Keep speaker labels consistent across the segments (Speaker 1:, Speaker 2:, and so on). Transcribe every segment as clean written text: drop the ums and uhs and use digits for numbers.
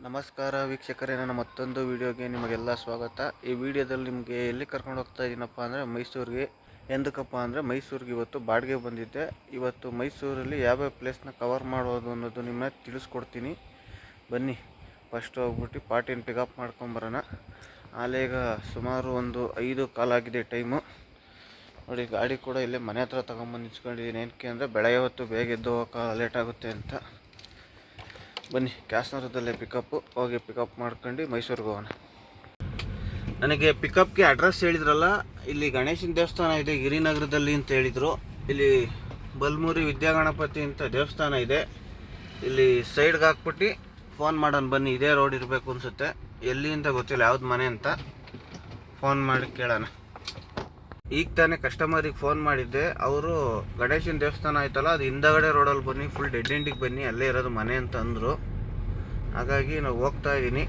Speaker 1: ನಮಸ್ಕಾರ ವೀಕ್ಷಕರೇ, ನನ್ನ ಮತ್ತೊಂದು ವಿಡಿಯೋಗೆ ನಿಮಗೆಲ್ಲ ಸ್ವಾಗತ. ಈ ವಿಡಿಯೋದಲ್ಲಿ ನಿಮಗೆ ಎಲ್ಲಿ ಕರ್ಕೊಂಡು ಹೋಗ್ತಾ ಇದ್ದೀನಪ್ಪ ಅಂದರೆ ಮೈಸೂರಿಗೆ. ಎಂದಕ್ಕಪ್ಪ ಅಂದರೆ ಮೈಸೂರಿಗೆ ಇವತ್ತು ಬಾಡಿಗೆ ಬಂದಿದ್ದೆ. ಇವತ್ತು ಮೈಸೂರಲ್ಲಿ ಯಾವ್ಯಾವ ಪ್ಲೇಸ್ನ ಕವರ್ ಮಾಡೋದು ಅನ್ನೋದು ನಿಮ್ಮನ್ನ ತಿಳಿಸ್ಕೊಡ್ತೀನಿ. ಬನ್ನಿ ಫಸ್ಟ್ ಹೋಗ್ಬಿಟ್ಟು ಪಾರ್ಟಿನ ಪಿಕಪ್ ಮಾಡ್ಕೊಂಬರೋಣ. ಆಲೇಗ ಸುಮಾರು ಒಂದು 5 ಕಾಲಾಗಿದೆ ಟೈಮು. ನೋಡಿ, ಗಾಡಿ ಕೂಡ ಇಲ್ಲೇ ಮನೆ ಹತ್ರ ತೊಗೊಂಬಂದು ನಿಲ್ಸ್ಕೊಂಡಿದ್ದೀನಿ. ಏನಕ್ಕೆ ಅಂದರೆ ಬೆಳಗ್ಗೆ ಹೊತ್ತು ಬೇಗ ಎದ್ದು ಹೋಗೋಕೆ ಲೇಟ್ ಆಗುತ್ತೆ ಅಂತ. ಬನ್ನಿ, ಕ್ಯಾಸ್ನಗರದಲ್ಲೇ ಪಿಕಪ್ಪು, ಹೋಗಿ ಪಿಕಪ್ ಮಾಡ್ಕೊಂಡು ಮೈಸೂರಿಗೆ ಹೋಗೋಣ. ನನಗೆ ಪಿಕಪ್ಗೆ ಅಡ್ರೆಸ್ ಹೇಳಿದ್ರಲ್ಲ, ಇಲ್ಲಿ ಗಣೇಶನ ದೇವಸ್ಥಾನ ಇದೆ ಗಿರಿನಗರದಲ್ಲಿ ಅಂತ ಹೇಳಿದರು. ಇಲ್ಲಿ ಬಲ್ಮೂರಿ ವಿದ್ಯಾಗಣಪತಿ ಅಂತ ದೇವಸ್ಥಾನ ಇದೆ. ಇಲ್ಲಿ ಸೈಡ್ಗೆ ಹಾಕ್ಬಿಟ್ಟು ಫೋನ್ ಮಾಡೋಣ ಬನ್ನಿ. ಇದೇ ರೋಡ್ ಇರಬೇಕು ಅನಿಸುತ್ತೆ, ಎಲ್ಲಿ ಅಂತ ಗೊತ್ತಿಲ್ಲ, ಯಾವ್ದು ಮನೆ ಅಂತ. ಫೋನ್ ಮಾಡಿ ಕೇಳೋಣ. ಈಗ ತಾನೇ ಕಸ್ಟಮರಿಗೆ ಫೋನ್ ಮಾಡಿದ್ದೆ. ಅವರು ಗಣೇಶನ ದೇವಸ್ಥಾನ ಆಯ್ತಲ್ಲ, ಅದು ಹಿಂದಗಡೆ ರೋಡಲ್ಲಿ ಬನ್ನಿ, ಫುಲ್ ಡೆಡ್ ಎಂಡಿಗೆ ಬನ್ನಿ, ಅಲ್ಲೇ ಇರೋದು ಮನೆ ಅಂತ ಅಂದರು. ಹಾಗಾಗಿ ನಾವು ಹೋಗ್ತಾ ಇದ್ದೀನಿ.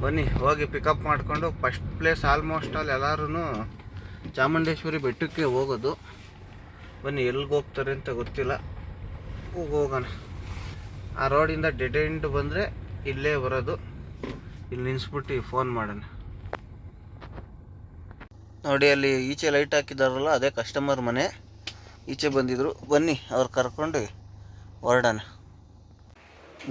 Speaker 1: ಬನ್ನಿ ಹೋಗಿ ಪಿಕಪ್ ಮಾಡಿಕೊಂಡು ಫಸ್ಟ್ ಪ್ಲೇಸ್ ಆಲ್ಮೋಸ್ಟ್ ಅಲ್ಲಿ ಎಲ್ಲರೂ ಚಾಮುಂಡೇಶ್ವರಿ ಬೆಟ್ಟಕ್ಕೆ ಹೋಗೋದು. ಬನ್ನಿ, ಎಲ್ಲಿಗೆ ಹೋಗ್ತಾರೆ ಅಂತ ಗೊತ್ತಿಲ್ಲ, ಹೋಗೋಣ. ಆ ರೋಡಿಂದ ಡೆಡ್ ಎಂಡ್ ಬಂದರೆ ಇಲ್ಲೇ ಬರೋದು. ಇಲ್ಲಿ ನಿಲ್ಲಿಸ್ಬಿಟ್ಟು ಫೋನ್ ಮಾಡೋಣ. ನೋಡಿ, ಅಲ್ಲಿ ಈಚೆ ಲೈಟ್ ಹಾಕಿದಾರಲ್ಲ, ಅದೇ ಕಸ್ಟಮರ್ ಮನೆ. ಈಚೆ ಬಂದಿದ್ರು. ಬನ್ನಿ ಅವ್ರು ಕರ್ಕೊಂಡು ಹೊರಡೋಣ.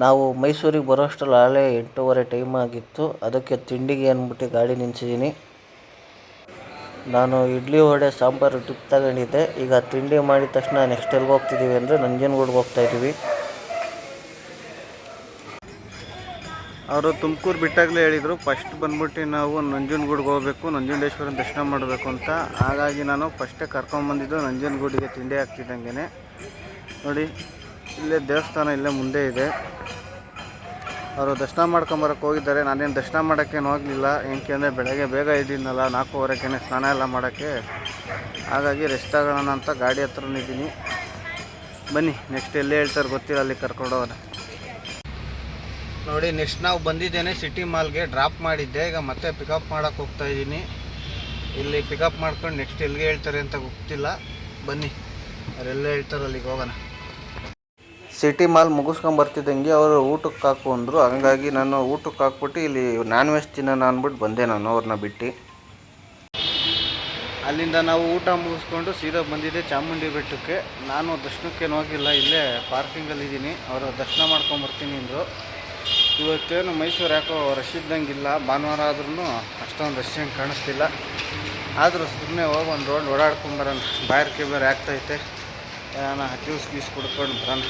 Speaker 1: ನಾವು ಮೈಸೂರಿಗೆ ಬರೋಷ್ಟರಲ್ಲಿ ಆಲೇ 8:15 ಟೈಮ್ ಆಗಿತ್ತು. ಅದಕ್ಕೆ ತಿಂಡಿಗೆ ಅಂದ್ಬಿಟ್ಟು ಗಾಡಿ ನಿಲ್ಸಿದ್ದೀನಿ. ನಾನು ಇಡ್ಲಿ ವಡೆ ಸಾಂಬಾರು ಟಿಪ್ ತಗೊಂಡಿದ್ದೆ. ಈಗ ತಿಂಡಿ ಮಾಡಿದ ತಕ್ಷಣ ನೆಕ್ಸ್ಟ್ ಎಲ್ಲಿಗೆ ಹೋಗ್ತಿದ್ದೀವಿ ಅಂದರೆ ನಂಜನಗೂಡಿಗೆ ಹೋಗ್ತಾಯಿದ್ದೀವಿ. ಅವರು ತುಮಕೂರು ಬಿಟ್ಟಾಗಲೇ ಹೇಳಿದರು ಫಸ್ಟ್ ಬಂದ್ಬಿಟ್ಟು ನಾವು ನಂಜನಗೂಡಿಗೆ ಹೋಗಬೇಕು, ನಂಜುಂಡೇಶ್ವರನ ದರ್ಶನ ಮಾಡಬೇಕು ಅಂತ. ಹಾಗಾಗಿ ನಾನು ಫಸ್ಟೇ ಕರ್ಕೊಂಬಂದಿದ್ದು ನಂಜನಗೂಡಿಗೆ ತಿಂಡಿ ಆಗ್ತಿದ್ದಂಗೆ. ನೋಡಿ, ಇಲ್ಲೇ ದೇವಸ್ಥಾನ ಇಲ್ಲೇ ಮುಂದೆ ಇದೆ. ಅವರು ದರ್ಶನ ಮಾಡ್ಕೊಂಬರಕ್ಕೆ ಹೋಗಿದ್ದಾರೆ. ನಾನೇನು ದರ್ಶನ ಮಾಡೋಕ್ಕೇನು ಹೋಗಲಿಲ್ಲ. ಏನಕ್ಕೆ ಅಂದರೆ ಬೆಳಗ್ಗೆ ಬೇಗ ಇದ್ದೀನಲ್ಲ, 4:15ಕ್ಕೆ ಸ್ನಾನ ಎಲ್ಲ ಮಾಡೋಕ್ಕೆ. ಹಾಗಾಗಿ ರೆಸ್ಟ್ ಆಗೋಣ ಅಂತ ಗಾಡಿ ಹತ್ರನಿದ್ದೀನಿ. ಬನ್ನಿ, ನೆಕ್ಸ್ಟ್ ಎಲ್ಲೇ ಹೇಳ್ತಾರೆ ಗೊತ್ತಿಲ್ಲ, ಅಲ್ಲಿ ಕರ್ಕೊಂಡು ಹೋಗೋಣ. ನೋಡಿ, ನೆಕ್ಸ್ಟ್ ನಾವು ಬಂದಿದ್ದೇನೆ ಸಿಟಿ ಮಾಲ್ಗೆ. ಡ್ರಾಪ್ ಮಾಡಿದ್ದೆ, ಈಗ ಮತ್ತೆ ಪಿಕಪ್ ಮಾಡೋಕ್ಕೆ ಹೋಗ್ತಾ ಇದ್ದೀನಿ. ಇಲ್ಲಿ ಪಿಕಪ್ ಮಾಡ್ಕೊಂಡು ನೆಕ್ಸ್ಟ್ ಎಲ್ಲಿಗೆ ಹೇಳ್ತಾರೆ ಅಂತ ಗೊತ್ತಿಲ್ಲ. ಬನ್ನಿ, ಅವರೆಲ್ಲ ಹೇಳ್ತಾರೆ ಅಲ್ಲಿಗೆ ಹೋಗೋಣ. ಸಿಟಿ ಮಾಲ್ ಮುಗಿಸ್ಕೊಂಬರ್ತಿದ್ದಂಗೆ ಅವರು ಊಟಕ್ಕೆ ಹಾಕು ಅಂದರು. ಹಂಗಾಗಿ ನಾನು ಊಟಕ್ಕೆ ಹಾಕ್ಬಿಟ್ಟು ಇಲ್ಲಿ ನಾನ್ ವೆಜ್ ತಿನ್ನೋಣ ಅಂದ್ಬಿಟ್ಟು ಬಂದೆ ನಾನು ಅವ್ರನ್ನ ಬಿಟ್ಟು. ಅಲ್ಲಿಂದ ನಾವು ಊಟ ಮುಗಿಸ್ಕೊಂಡು ಸೀದಾ ಬಂದಿದ್ದೆ ಚಾಮುಂಡಿ ಬೆಟ್ಟಕ್ಕೆ. ನಾನು ದರ್ಶನಕ್ಕೇನು ಹೋಗಿಲ್ಲ, ಇಲ್ಲೇ ಪಾರ್ಕಿಂಗಲ್ಲಿದ್ದೀನಿ. ಅವರು ದರ್ಶನ ಮಾಡ್ಕೊಂಬರ್ತೀನಿ ಅಂದರು. ಇವತ್ತೇನು ಮೈಸೂರು ಯಾಕೋ ರಶ್ ಇದ್ದಂಗಿಲ್ಲ. ಭಾನುವಾರ ಆದ್ರೂ ಅಷ್ಟೊಂದು ರಶ್ ಹೆಂಗೆ ಕಾಣಿಸ್ತಿಲ್ಲ. ಆದರೂ ಸುಮ್ಮನೆ ಹೋಗಿ ಒಂದು ರೋಡ್ ಓಡಾಡ್ಕೊಂಬರೋಣ. ಬಾಯಾರಿಕೆ ಬೇರೆ ಆಗ್ತೈತೆ, ಏನೋ ಜ್ಯೂಸ್ ಗೀಸ್ ಕುಡ್ಕೊಂಡು ಬರೋಣ.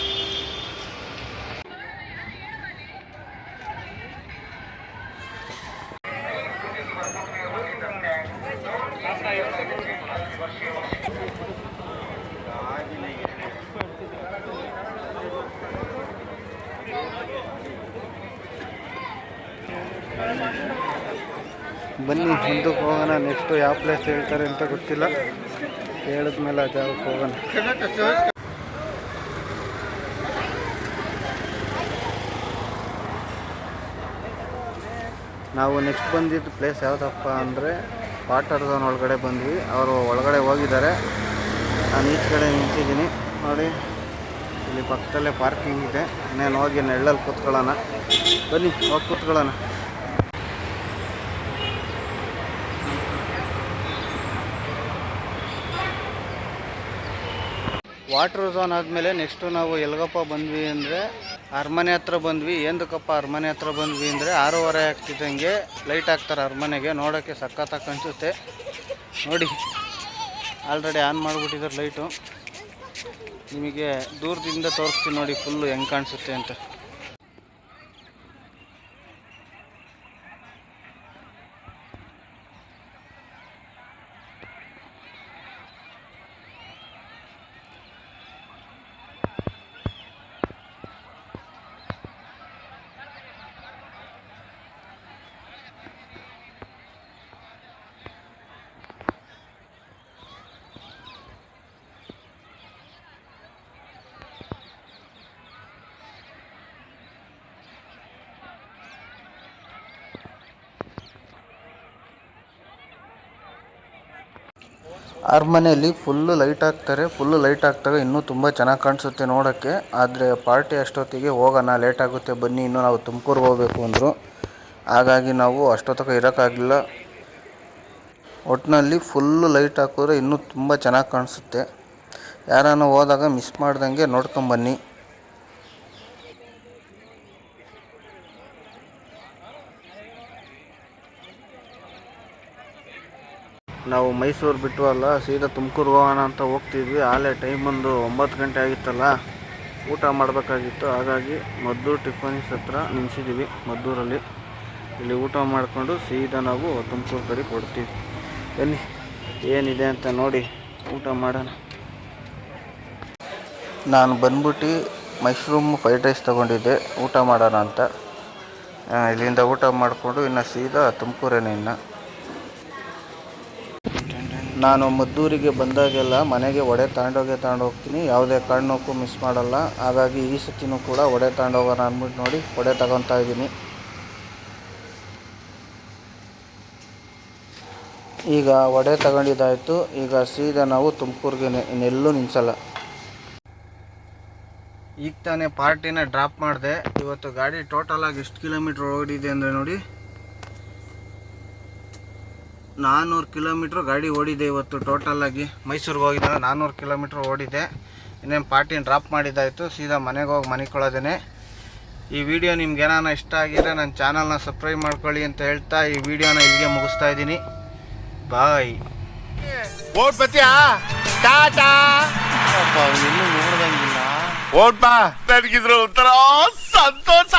Speaker 1: ಬನ್ನಿ ಮುಂದಕ್ಕೆ ಹೋಗೋಣ. ನೆಕ್ಸ್ಟು ಯಾವ ಪ್ಲೇಸ್ ಹೇಳ್ತಾರೆ ಅಂತ ಗೊತ್ತಿಲ್ಲ, ಹೇಳಿದ್ಮೇಲೆ ಆ ಜಾಗಕ್ಕೆ ಹೋಗೋಣ. ನಾವು ನೆಕ್ಸ್ಟ್ ಬಂದಿದ್ದು ಪ್ಲೇಸ್ ಯಾವುದಪ್ಪ ಅಂದರೆ ವಾಟರ್ ಝೋನ್ ಒಳಗಡೆ ಬಂದ್ವಿ. ಅವರು ಒಳಗಡೆ ಹೋಗಿದ್ದಾರೆ, ನಾನು ಈಚೆ ಕಡೆ ನಿಂತಿದ್ದೀನಿ. ನೋಡಿ, ಇಲ್ಲಿ ಪಕ್ಕದಲ್ಲೇ ಪಾರ್ಕಿಂಗ್ ಇದೆ. ಇನ್ನೇನು ಹೋಗಿ ನೆಳ್ಳಲ್ಲಿ ಕೂತ್ಕೊಳ್ಳೋಣ. ಬನ್ನಿ ಹೋಗಿ ಕೂತ್ಕೊಳ್ಳೋಣ. ವಾಟರ್ ಝೋನ್ ಆದಮೇಲೆ ನೆಕ್ಸ್ಟು ನಾವು ಎಲ್ಗಪ್ಪ ಬಂದ್ವಿ ಅಂದರೆ ಅರಮನೆ ಹತ್ರ ಬಂದ್ವಿ. ಏನಕ್ಕಪ್ಪ ಅರಮನೆ ಹತ್ರ ಬಂದ್ವಿ ಅಂದರೆ 6:30 ಆಗ್ತಿದ್ದಂಗೆ ಲೈಟ್ ಹಾಕ್ತಾರೆ ಅರಮನೆಗೆ. ನೋಡೋಕ್ಕೆ ಸಖತ್ತಾಗಿ ಕಾಣಿಸುತ್ತೆ. ನೋಡಿ, ಆಲ್ರೆಡಿ ಆನ್ ಮಾಡಿಬಿಟ್ಟಿದ್ದಾರೆ ಲೈಟು. ನಿಮಗೆ ದೂರದಿಂದ ತೋರಿಸ್ತೀನಿ ನೋಡಿ ಫುಲ್ಲು ಹೆಂಗೆ ಕಾಣಿಸುತ್ತೆ ಅಂತ. ಅರಮನೆಯಲ್ಲಿ ಫುಲ್ಲು ಲೈಟ್ ಹಾಕ್ತಾರೆ. ಫುಲ್ಲು ಲೈಟ್ ಹಾಕ್ದಾಗ ಇನ್ನೂ ತುಂಬ ಚೆನ್ನಾಗಿ ಕಾಣಿಸುತ್ತೆ ನೋಡೋಕ್ಕೆ. ಆದರೆ ಪಾರ್ಟಿ ಅಷ್ಟೊತ್ತಿಗೆ ಹೋಗೋಣ, ಲೇಟ್ ಆಗುತ್ತೆ ಬನ್ನಿ, ಇನ್ನೂ ನಾವು ತುಮಕೂರಿಗೆ ಹೋಗಬೇಕು ಅಂದರು. ಹಾಗಾಗಿ ನಾವು ಅಷ್ಟೊತ್ತಿಗೆ ಇರೋಕ್ಕಾಗಲಿಲ್ಲ. ಒಟ್ಟಿನಲ್ಲಿ ಫುಲ್ಲು ಲೈಟ್ ಹಾಕಿದ್ರೆ ಇನ್ನೂ ತುಂಬ ಚೆನ್ನಾಗಿ ಕಾಣಿಸುತ್ತೆ. ಯಾರನ್ನ ಹೋದಾಗ ಮಿಸ್ ಮಾಡ್ದಂಗೆ ನೋಡ್ಕೊಂಬನ್ನಿ. ನಾವು ಮೈಸೂರು ಬಿಟ್ಟವಲ್ಲ, ಸೀದಾ ತುಮಕೂರು ಹೋಗೋಣ ಅಂತ ಹೋಗ್ತಿದ್ವಿ. ಆಲೇ ಟೈಮ್ ಒಂದು 9 ಗಂಟೆ ಆಗಿತ್ತಲ್ಲ, ಊಟ ಮಾಡಬೇಕಾಗಿತ್ತು. ಹಾಗಾಗಿ ಮದ್ದೂರು ಟಿಫನ್ಸ್ ಹತ್ರ ನಿಲ್ಸಿದ್ದೀವಿ. ಮದ್ದೂರಲ್ಲಿ ಇಲ್ಲಿ ಊಟ ಮಾಡಿಕೊಂಡು ಸೀದಾ ನಾವು ತುಮಕೂರು ಕಡೆ ಕೊಡ್ತೀವಿ. ಬನ್ನಿ ಏನಿದೆ ಅಂತ ನೋಡಿ ಊಟ ಮಾಡೋಣ. ನಾನು ಬಂದ್ಬಿಟ್ಟು ಮಶ್ರೂಮ್ ಫ್ರೈಡ್ ರೈಸ್ ತೊಗೊಂಡಿದ್ದೆ ಊಟ ಮಾಡೋಣ ಅಂತ. ಇಲ್ಲಿಂದ ಊಟ ಮಾಡಿಕೊಂಡು ಇನ್ನು ಸೀದಾ ತುಮಕೂರೇನೆ. ನಾನು ಮದ್ದೂರಿಗೆ ಬಂದಾಗೆಲ್ಲ ಮನೆಗೆ ವಡೆ ತಗೊಂಡೋಗ್ತೀನಿ. ಯಾವುದೇ ಕಾರಣಕ್ಕೂ ಮಿಸ್ ಮಾಡಲ್ಲ. ಹಾಗಾಗಿ ಈ ಸತಿನೂ ಕೂಡ ವಡೆ ತಗೊಂಡೋಗೋಣ ಅಂದ್ಬಿಟ್ಟು ನೋಡಿ ವಡೆ ತಗೊತಾ ಇದ್ದೀನಿ. ಈಗ ವಡೆ ತಗೊಂಡಿದ್ದಾಯಿತು. ಈಗ ಸೀದಾ ನಾವು ತುಮಕೂರಿಗೆ ಇನ್ನೆಲ್ಲೂ ನಿಲ್ಲಿಸಲ್ಲ. ಈಗ ತಾನೇ ಪಾರ್ಟಿನ ಡ್ರಾಪ್ ಮಾಡಿದೆ. ಇವತ್ತು ಗಾಡಿ ಟೋಟಲಾಗಿ ಎಷ್ಟು ಕಿಲೋಮೀಟ್ರ್ ಓಡಿದೆ ಅಂದರೆ ನೋಡಿ, 400 ಕಿಲೋಮೀಟ್ರ್ ಗಾಡಿ ಓಡಿದೆ ಇವತ್ತು ಟೋಟಲಾಗಿ. ಮೈಸೂರಿಗೆ ಹೋಗಿದ್ದಾಗ 400 ಕಿಲೋಮೀಟ್ರ್ ಓಡಿದೆ. ಇನ್ನೇನು ಪಾರ್ಟಿನ ಡ್ರಾಪ್ ಮಾಡಿದ್ದಾಯಿತು. ಸೀದಾ ಮನೆಗೆ ಹೋಗಿ ಮನಿಕೊಳ್ಳೋದೇನೆ. ಈ ವಿಡಿಯೋ ನಿಮ್ಗೆ ಏನಾನ ಇಷ್ಟ ಆಗಿದ್ರೆ ನನ್ನ ಚಾನಲ್ನ ಸಬ್ಸ್ಕ್ರೈಬ್ ಮಾಡ್ಕೊಳ್ಳಿ ಅಂತ ಹೇಳ್ತಾ ಈ ವಿಡಿಯೋನ ಇಲ್ಲಿಗೆ ಮುಗಿಸ್ತಾ ಇದ್ದೀನಿ. ಬಾಯ್.
Speaker 2: ಓಟ್ ಬತ್ತೀಯಾ? ಟಾಟಾ.
Speaker 1: ಇನ್ನೂ ನೋಡ್ದಂಗಿಲ್ಲ.
Speaker 2: ಓಟ್ ಬಾ, ನನಗಿದ್ರು ಒಂಥರ ಸಂತೋಷ.